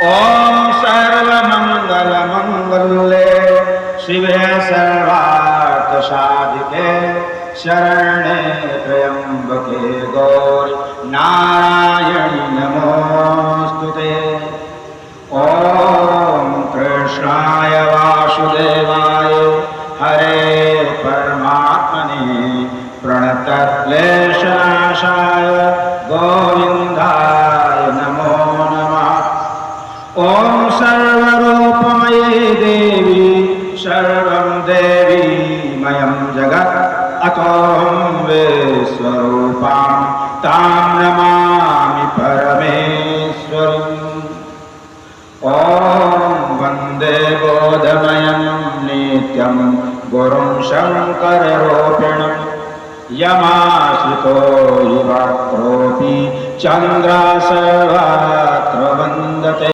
ॐ सर्वमङ्गलमङ्गल्ये शिवे सर्वार्थसाधिके शरण्ये त्र्यम्बके गौरि नारायणि नमोऽस्तुते। ॐ कृष्णाय वासुदेवाय हरे परमात्मने प्रणतक्लेशनाशाय गोविन्दाय नमो नमः। ॐ सर्वरूपमये देवी सर्वं देवीमयं जगत् अतोऽहं विश्वरूपां तां नमामि परमेश्वरीम्। ॐ वन्दे बोधमयं नित्यं गुरुं शङ्कररूपिणं यमाश्रितो हि वक्रोऽपि चन्द्रः सर्वत्र वन्दते।